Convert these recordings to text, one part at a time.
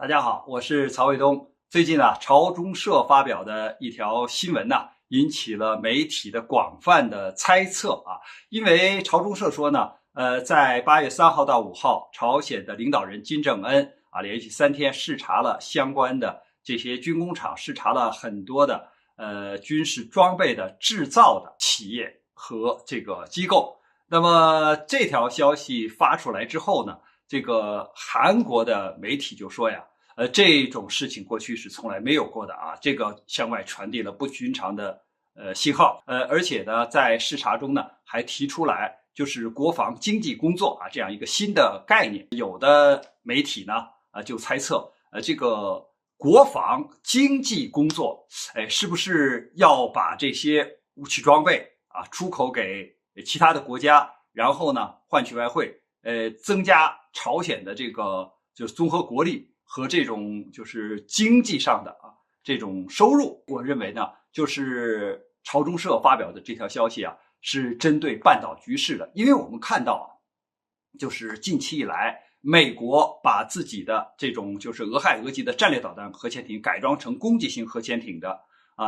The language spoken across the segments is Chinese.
大家好，我是曹卫东。最近朝中社发表的一条新闻引起了媒体的广泛的猜测因为朝中社说呢，在8月3号到5号，朝鲜的领导人金正恩连续3天视察了相关的这些军工厂，视察了很多的军事装备的制造的企业和这个机构。那么这条消息发出来之后呢，这个韩国的媒体就说这种事情过去是从来没有过的这个向外传递了不寻常的信号。而且呢，在视察中呢，还提出来就是国防经济工作这样一个新的概念。有的媒体呢就猜测这个国防经济工作是不是要把这些武器装备出口给其他的国家，然后呢换取外汇，增加朝鲜的这个就是综合国力和这种就是经济上的这种收入。我认为呢，就是朝中社发表的这条消息是针对半岛局势的。因为我们看到就是近期以来，美国把自己的这种就是俄亥俄级的战略导弹核潜艇改装成攻击型核潜艇的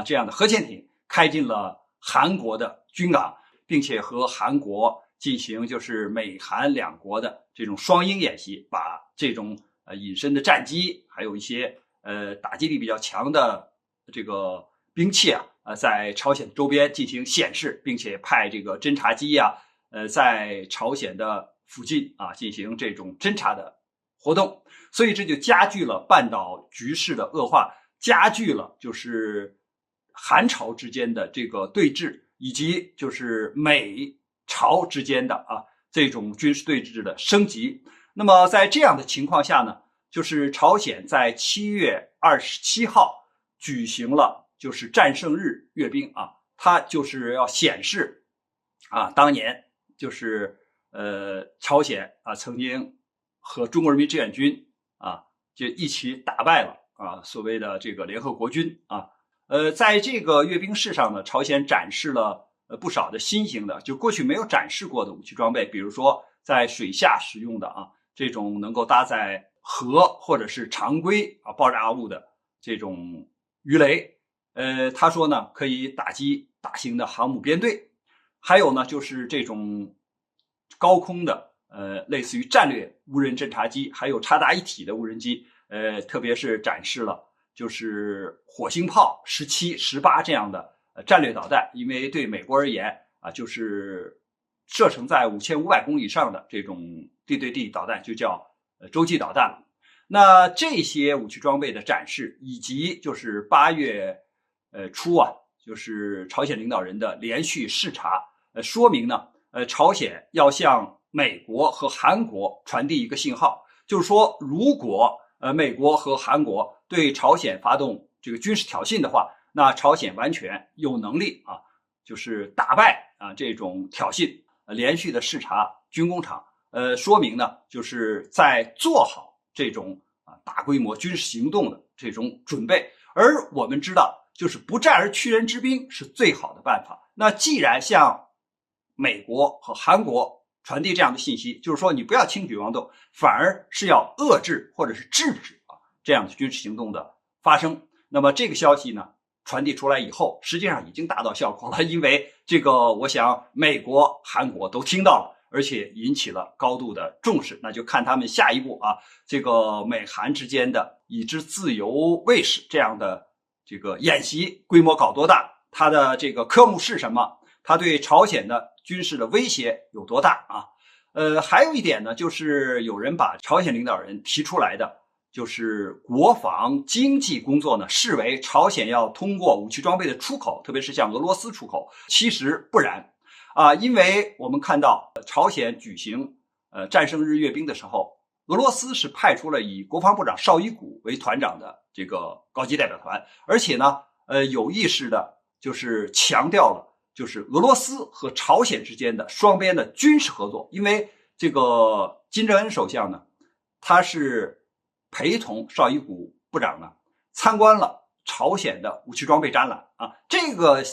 这样的核潜艇开进了韩国的军港，并且和韩国进行就是美韩两国的这种双鹰演习，把这种隐身的战机还有一些打击力比较强的这个兵器在朝鲜周边进行显示，并且派这个侦察机在朝鲜的附近进行这种侦察的活动。所以这就加剧了半岛局势的恶化，加剧了就是韩朝之间的这个对峙，以及就是美朝之间的这种军事对峙的升级。那么在这样的情况下呢，就是朝鲜在7月27号举行了就是战胜日阅兵它就是要显示当年就是朝鲜曾经和中国人民志愿军就一起打败了所谓的这个联合国军在这个阅兵式上呢，朝鲜展示了不少的新型的就过去没有展示过的武器装备，比如说在水下使用的这种能够搭载核或者是常规爆炸物的这种鱼雷。他说呢可以打击大型的航母编队，还有呢就是这种高空的类似于战略无人侦察机，还有插达一体的无人机，特别是展示了就是火星炮17、18这样的战略导弹。因为对美国而言就是射程在5500公里以上的这种地对地导弹就叫洲际导弹了。那这些武器装备的展示，以及就是8月初就是朝鲜领导人的连续视察，说明呢朝鲜要向美国和韩国传递一个信号，就是说如果美国和韩国对朝鲜发动这个军事挑衅的话，那朝鲜完全有能力就是打败这种挑衅。连续的视察军工厂说明呢就是在做好这种大规模军事行动的这种准备。而我们知道就是不战而屈人之兵是最好的办法。那既然向美国和韩国传递这样的信息，就是说你不要轻举妄动，反而是要遏制或者是制止这样的军事行动的发生。那么这个消息呢传递出来以后，实际上已经达到效果了，因为这个我想美国、韩国都听到了，而且引起了高度的重视。那就看他们下一步这个美韩之间的以之自由卫士这样的这个演习规模搞多大，它的这个科目是什么，它对朝鲜的军事的威胁有多大还有一点呢，就是有人把朝鲜领导人提出来的就是国防经济工作呢视为朝鲜要通过武器装备的出口，特别是向俄罗斯出口。其实不然因为我们看到朝鲜举行战胜日阅兵的时候，俄罗斯是派出了以国防部长绍伊古为团长的这个高级代表团，而且呢有意识的就是强调了就是俄罗斯和朝鲜之间的双边的军事合作。因为这个金正恩首相呢，他是陪同绍伊古部长呢参观了朝鲜的武器装备展览这个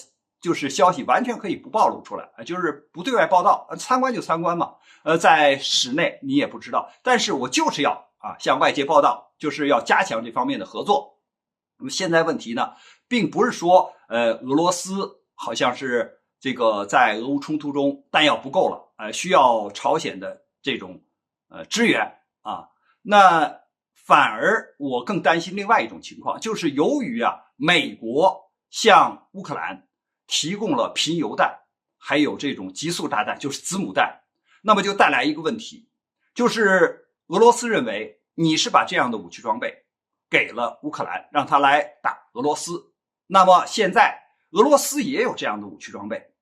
就是消息完全可以不暴露出来就是不对外报道参观就参观嘛在室内你也不知道，但是我就是要向外界报道，就是要加强这方面的合作。那么现在问题呢，并不是说俄罗斯好像是这个在俄乌冲突中弹药不够了，需要朝鲜的这种支援啊。那反而我更担心另外一种情况，就是由于美国向乌克兰提供了贫铀弹，还有这种极速炸弹，就是子母弹，那么就带来一个问题，就是俄罗斯认为你是把这样的武器装备给了乌克兰，让他来打俄罗斯。那么现在俄罗斯也有这样的武器装备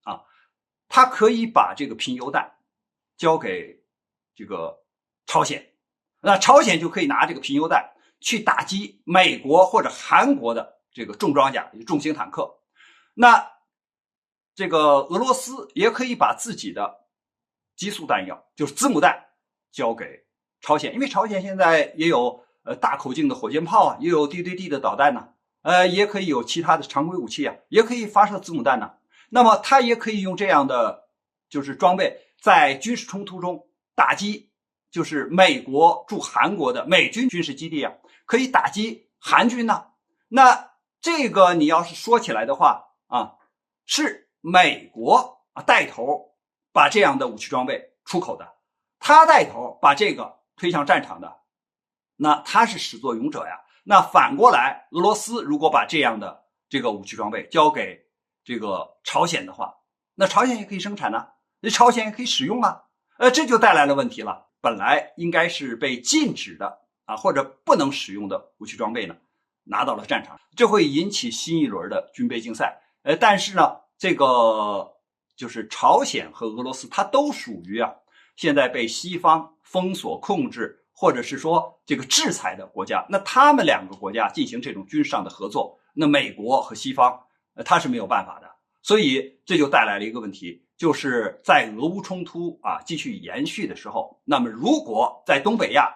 他可以把这个贫铀弹交给这个朝鲜，那朝鲜就可以拿这个贫铀弹去打击美国或者韩国的这个重装甲、重型坦克。那这个俄罗斯也可以把自己的激素弹药，就是子母弹，交给朝鲜，因为朝鲜现在也有大口径的火箭炮也有地对地的导弹也可以有其他的常规武器也可以发射子母弹那么它也可以用这样的就是装备，在军事冲突中打击，就是美国驻韩国的美军军事基地可以打击韩军那这个你要是说起来的话是美国带头把这样的武器装备出口的，他带头把这个推向战场的，那他是始作俑者那反过来，俄罗斯如果把这样的这个武器装备交给这个朝鲜的话，那朝鲜也可以生产那朝鲜也可以使用这就带来了问题了。本来应该是被禁止的或者不能使用的武器装备呢，拿到了战场，这会引起新一轮的军备竞赛。但是呢，这个就是朝鲜和俄罗斯，它都属于现在被西方封锁控制，或者是说这个制裁的国家。那他们两个国家进行这种军事上的合作，那美国和西方他是没有办法的。所以这就带来了一个问题，就是在俄乌冲突继续延续的时候，那么如果在东北亚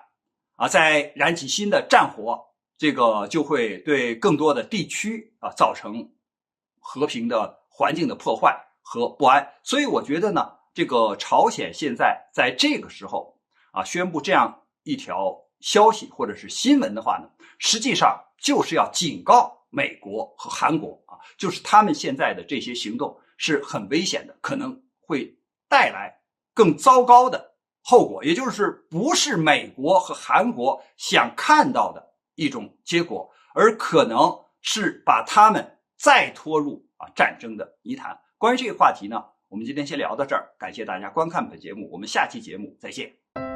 再燃起新的战火，这个就会对更多的地区造成和平的环境的破坏和不安。所以我觉得呢，这个朝鲜现在在这个时候宣布这样一条消息或者是新闻的话呢，实际上就是要警告美国和韩国就是他们现在的这些行动是很危险的，可能会带来更糟糕的后果，也就是不是美国和韩国想看到的一种结果，而可能是把他们再拖入战争的泥潭。关于这个话题呢，我们今天先聊到这儿，感谢大家观看本节目，我们下期节目再见。